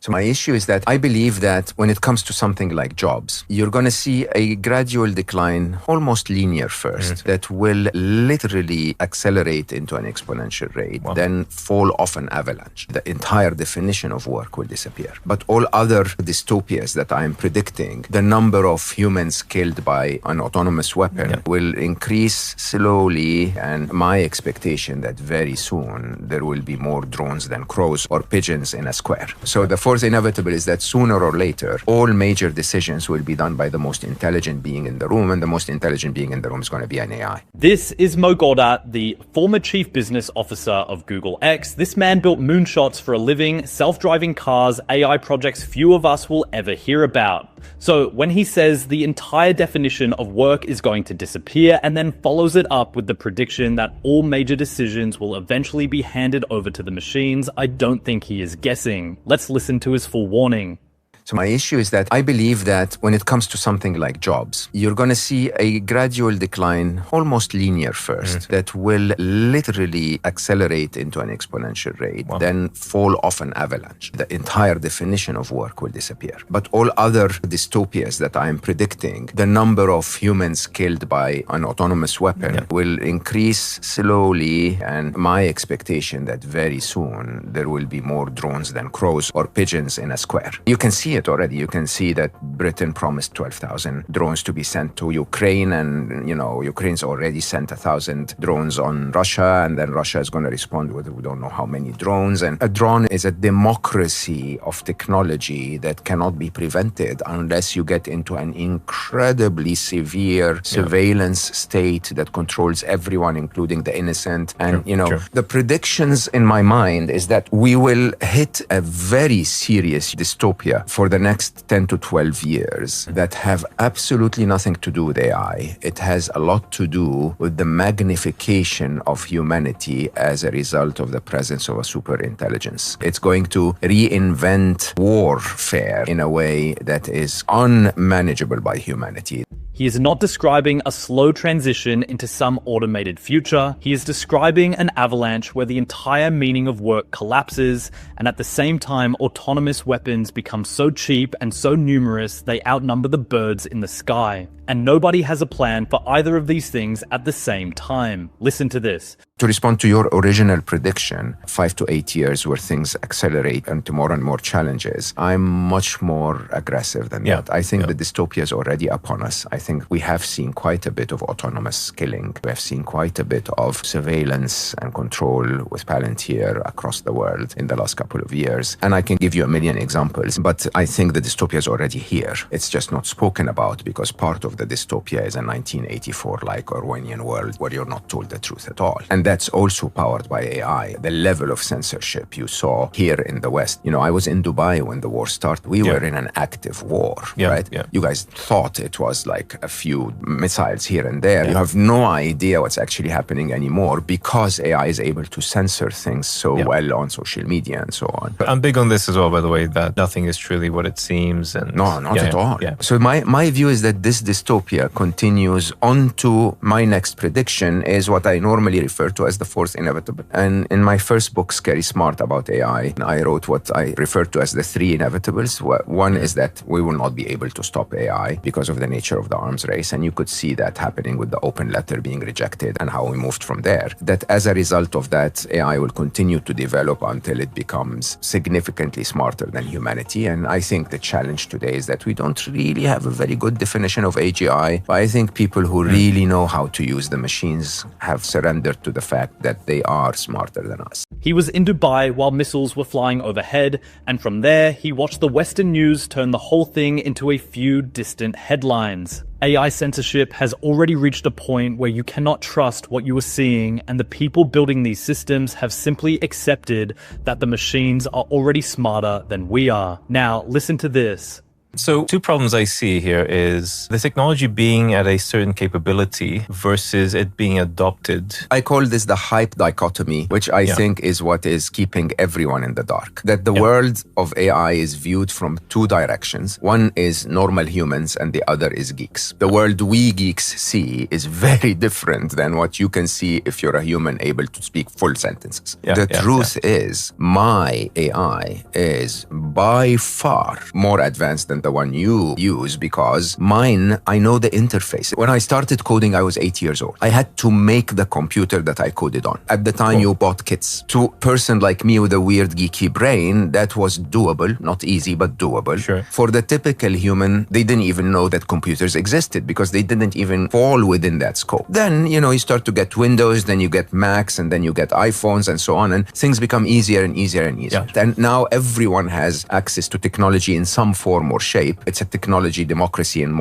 So my issue is that I believe that when it comes to something like jobs, you're going to see a gradual decline, almost linear first, that will literally accelerate into an exponential rate, then fall off an avalanche. The entire definition of work will disappear. But all other dystopias that I am predicting, the number of humans killed by an autonomous weapon will increase slowly, and my expectation that very soon there will be more drones than crows or pigeons in a square. So the fourth inevitable is that sooner or later, all major decisions will be done by the most intelligent being in the room, and the most intelligent being in the room is going to be an AI. This is Mo Gawdat, the former chief business officer of Google X. This man built moonshots for a living, self-driving cars, AI projects few of us will ever hear about. So when he says the entire definition of work is going to disappear and then follows it up with the prediction that all major decisions will eventually be handed over to the machines, I don't think he is guessing. Let's listen to his full warning. So my issue is that I believe that when it comes to something like jobs, you're going to see a gradual decline, almost linear first, that will literally accelerate into an exponential rate, then fall off an avalanche. The entire definition of work will disappear. But all other dystopias that I am predicting, the number of humans killed by an autonomous weapon will increase slowly, and my expectation that very soon there will be more drones than crows or pigeons in a square. You can see it already. You can see that Britain promised 12,000 drones to be sent to Ukraine, and Ukraine's already sent 1,000 drones on Russia, and then Russia is going to respond with we don't know how many drones. And a drone is a democracy of technology that cannot be prevented unless you get into an incredibly severe surveillance state that controls everyone, including the innocent. And the predictions in my mind is that we will hit a very serious dystopia for the next 10 to 12 years that have absolutely nothing to do with AI. It has a lot to do with the magnification of humanity as a result of the presence of a super intelligence. It's going to reinvent warfare in a way that is unmanageable by humanity. He is not describing a slow transition into some automated future. He is describing an avalanche where the entire meaning of work collapses, and at the same time, autonomous weapons become so cheap and so numerous they outnumber the birds in the sky. And nobody has a plan for either of these things at the same time. Listen to this. To respond to your original prediction, 5 to 8 years where things accelerate into more and more challenges, I'm much more aggressive than that. I think the dystopia is already upon us. I think we have seen quite a bit of autonomous killing. We have seen quite a bit of surveillance and control with Palantir across the world in the last couple of years. And I can give you a million examples, but I think the dystopia is already here. It's just not spoken about because part of the dystopia is a 1984-like Orwellian world where you're not told the truth at all. And that's also powered by AI. The level of censorship you saw here in the West. I was in Dubai when the war started. We were in an active war, right? You guys thought it was like a few missiles here and there. You have no idea what's actually happening anymore because AI is able to censor things so well on social media and so on. I'm big on this as well, by the way, that nothing is truly what it seems. And no, not at all. So my view is that this dystopia continues on to my next prediction is what I normally refer to as the fourth inevitable. And in my first book, Scary Smart, about AI, I wrote what I refer to as the three inevitables. One is that we will not be able to stop AI because of the nature of the arms race. And you could see that happening with the open letter being rejected and how we moved from there. That as a result of that, AI will continue to develop until it becomes significantly smarter than humanity. And I think the challenge today is that we don't really have a very good definition of AGI. But I think people who really know how to use the machines have surrendered to the fact that they are smarter than us. He was in Dubai while missiles were flying overhead, and from there, he watched the Western news turn the whole thing into a few distant headlines. AI censorship has already reached a point where you cannot trust what you are seeing, and the people building these systems have simply accepted that the machines are already smarter than we are. Now, listen to this. So two problems I see here is the technology being at a certain capability versus it being adopted. I call this the hype dichotomy, which I think is what is keeping everyone in the dark. That the world of AI is viewed from two directions. One is normal humans and the other is geeks. The world we geeks see is very different than what you can see if you're a human able to speak full sentences. The truth is my AI is by far more advanced than the one you use, because mine, I know the interface. When I started coding, I was 8 years old. I had to make the computer that I coded on. At the time, you bought kits. To a person like me with a weird geeky brain, that was doable. Not easy, but doable. Sure. For the typical human, they didn't even know that computers existed because they didn't even fall within that scope. Then, you start to get Windows, then you get Macs, and then you get iPhones and so on, and things become easier and easier and easier. And now everyone has access to technology in some form or shape. It's a technology democracy in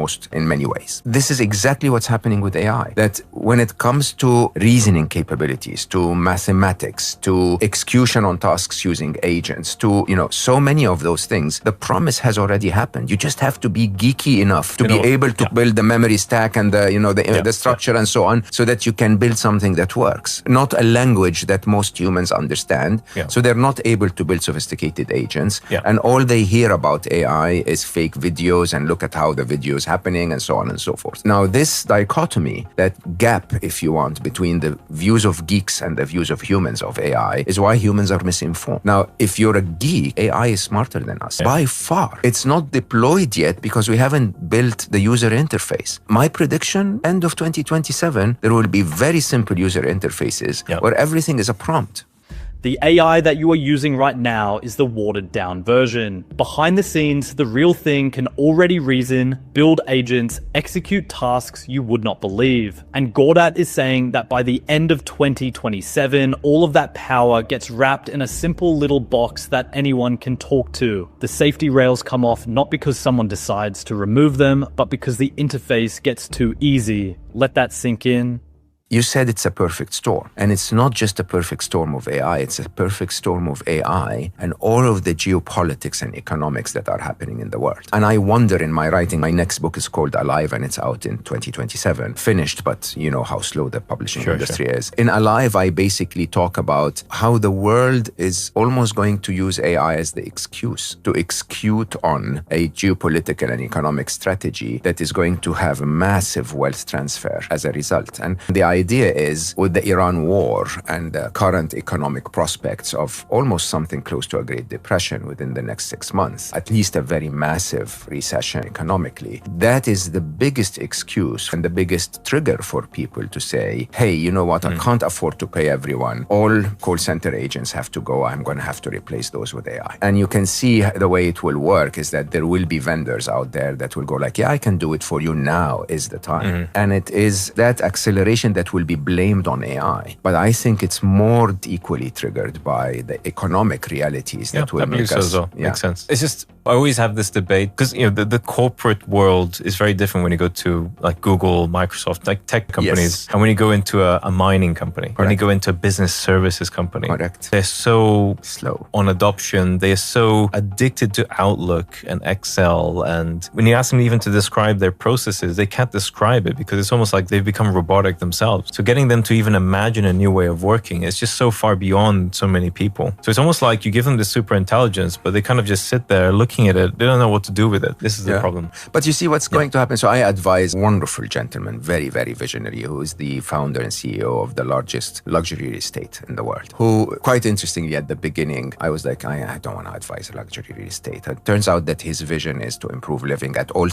many ways. This is exactly what's happening with AI. That when it comes to reasoning capabilities, to mathematics, to execution on tasks using agents, to, so many of those things, the promise has already happened. You just have to be geeky enough to be able to build the memory stack and the structure and so on, so that you can build something that works. Not a language that most humans understand. So they're not able to build sophisticated agents. And all they hear about AI is fake videos and look at how the video is happening and so on and so forth. Now, this dichotomy, that gap, if you want, between the views of geeks and the views of humans of AI is why humans are misinformed. Now, if you're a geek, AI is smarter than us by far. It's not deployed yet because we haven't built the user interface. My prediction, end of 2027, there will be very simple user interfaces where everything is a prompt. The AI that you are using right now is the watered down version. Behind the scenes, the real thing can already reason, build agents, execute tasks you would not believe. And G.O.T is saying that by the end of 2027, all of that power gets wrapped in a simple little box that anyone can talk to. The safety rails come off not because someone decides to remove them, but because the interface gets too easy. Let that sink in. You said it's a perfect storm. And it's not just a perfect storm of AI, it's a perfect storm of AI and all of the geopolitics and economics that are happening in the world. And I wonder in my writing, my next book is called Alive and it's out in 2027. Finished, but you know how slow the publishing industry is. In Alive, I basically talk about how the world is almost going to use AI as the excuse to execute on a geopolitical and economic strategy that is going to have a massive wealth transfer as a result. And the idea is, with the Iran war and the current economic prospects of almost something close to a Great Depression within the next 6 months, at least a very massive recession economically, that is the biggest excuse and the biggest trigger for people to say, hey, you know what, I can't afford to pay everyone. All call center agents have to go. I'm going to have to replace those with AI. And you can see the way it will work is that there will be vendors out there that will go like, yeah, I can do it for you. Now is the time. And it is that acceleration that will be blamed on AI. But I think it's more equally triggered by the economic realities that will make us... Makes sense. It's just, I always have this debate because, you know, the corporate world is very different when you go to like Google, Microsoft, like tech companies. And when you go into a mining company, or when you go into a business services company, they're so slow on adoption. They're so addicted to Outlook and Excel. And when you ask them even to describe their processes, they can't describe it because it's almost like they've become robotic themselves. So getting them to even imagine a new way of working is just so far beyond so many people. So it's almost like you give them the super intelligence, but they kind of just sit there looking at it. They don't know what to do with it. This is the problem. But you see what's going to happen. So I advise a wonderful gentleman, very, very visionary, who is the founder and CEO of the largest luxury real estate in the world, who, quite interestingly, at the beginning, I was like, I don't want to advise luxury real estate. It turns out that his vision is to improve living at all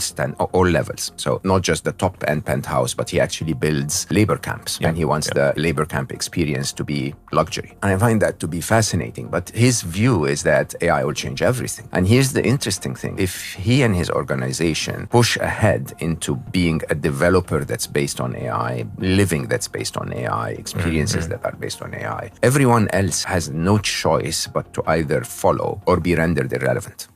levels. So not just the top-end penthouse, but he actually builds labor camps. And he wants the labor camp experience to be luxury. And I find that to be fascinating. But his view is that AI will change everything. And here's the interesting thing. If he and his organization push ahead into being a developer that's based on AI, living that's based on AI, experiences that are based on AI, everyone else has no choice but to either follow or be rendered irrelevant.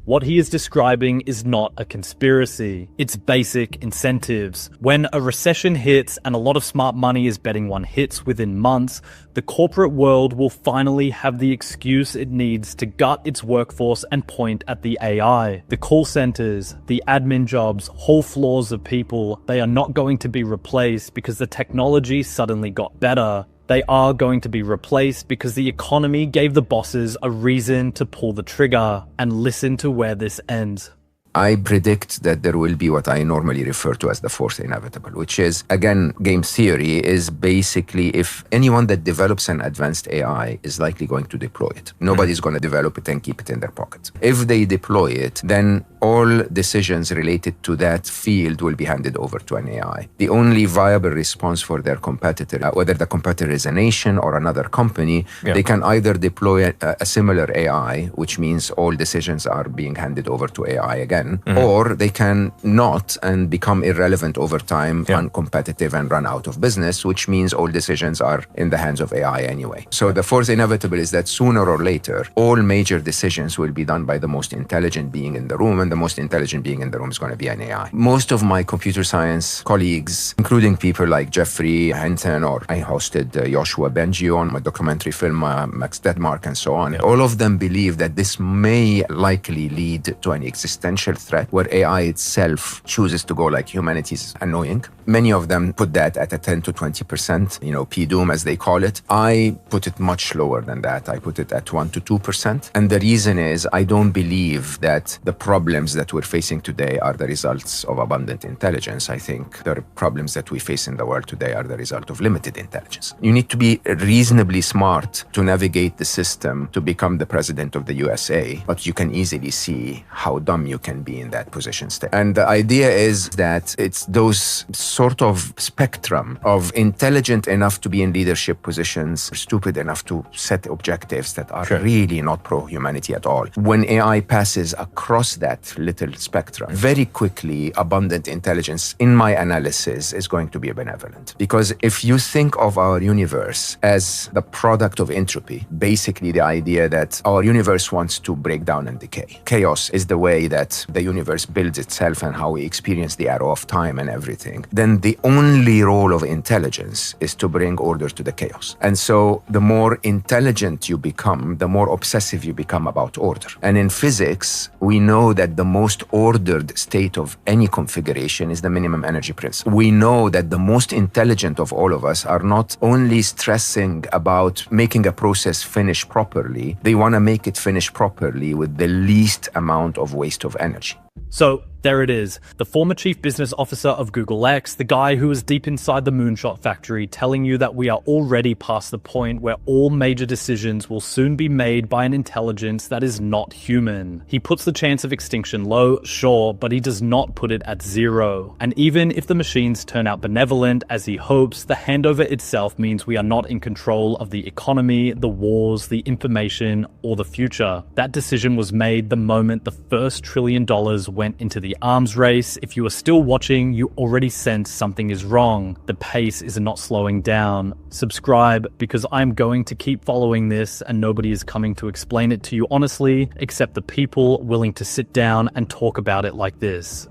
What he is describing is not a conspiracy. It's basic incentives. When a recession hits and a lot of smart money is betting one hits within months, the corporate world will finally have the excuse it needs to gut its workforce and point at the AI. The call centers, the admin jobs, whole floors of people, they are not going to be replaced because the technology suddenly got better. They are going to be replaced because the economy gave the bosses a reason to pull the trigger. And listen to where this ends. I predict that there will be what I normally refer to as the fourth inevitable, which is, again, game theory is basically if anyone that develops an advanced AI is likely going to deploy it. Nobody's going to develop it and keep it in their pocket. If they deploy it, then all decisions related to that field will be handed over to an AI. The only viable response for their competitor, whether the competitor is a nation or another company, they can either deploy a similar AI, which means all decisions are being handed over to AI again, or they can not and become irrelevant over time, uncompetitive and run out of business, which means all decisions are in the hands of AI anyway. So the fourth inevitable is that sooner or later, all major decisions will be done by the most intelligent being in the room, and the most intelligent being in the room is going to be an AI. Most of my computer science colleagues, including people like Jeffrey Hinton, or I hosted Joshua Bengio on my documentary film, Max Deadmark, and so on, all of them believe that this may likely lead to an existential threat where AI itself chooses to go like humanity is annoying. Many of them put that at a 10 to 20%, P-doom as they call it. I put it much lower than that. I put it at 1 to 2%. And the reason is I don't believe that the problems that we're facing today are the results of abundant intelligence. I think the problems that we face in the world today are the result of limited intelligence. You need to be reasonably smart to navigate the system to become the president of the USA, but you can easily see how dumb you can be in that position state. And the idea is that it's those sort of spectrum of intelligent enough to be in leadership positions, stupid enough to set objectives that are really not pro-humanity at all. When AI passes across that little spectrum, very quickly, abundant intelligence, in my analysis, is going to be benevolent. Because if you think of our universe as the product of entropy, basically the idea that our universe wants to break down and decay. Chaos is the way that the universe builds itself and how we experience the arrow of time and everything. Then the only role of intelligence is to bring order to the chaos. And so the more intelligent you become, the more obsessive you become about order. And in physics, we know that the most ordered state of any configuration is the minimum energy principle. We know that the most intelligent of all of us are not only stressing about making a process finish properly, they want to make it finish properly with the least amount of waste of energy. So there it is, the former chief business officer of Google X, the guy who was deep inside the moonshot factory, telling you that we are already past the point where all major decisions will soon be made by an intelligence that is not human. He puts the chance of extinction low, sure, but he does not put it at 0. And even if the machines turn out benevolent, as he hopes, the handover itself means we are not in control of the economy, the wars, the information, or the future. That decision was made the moment the first $1 trillion went into the arms race. If you are still watching, you already sense something is wrong. The pace is not slowing down. Subscribe, because I'm going to keep following this and nobody is coming to explain it to you honestly, except the people willing to sit down and talk about it like this.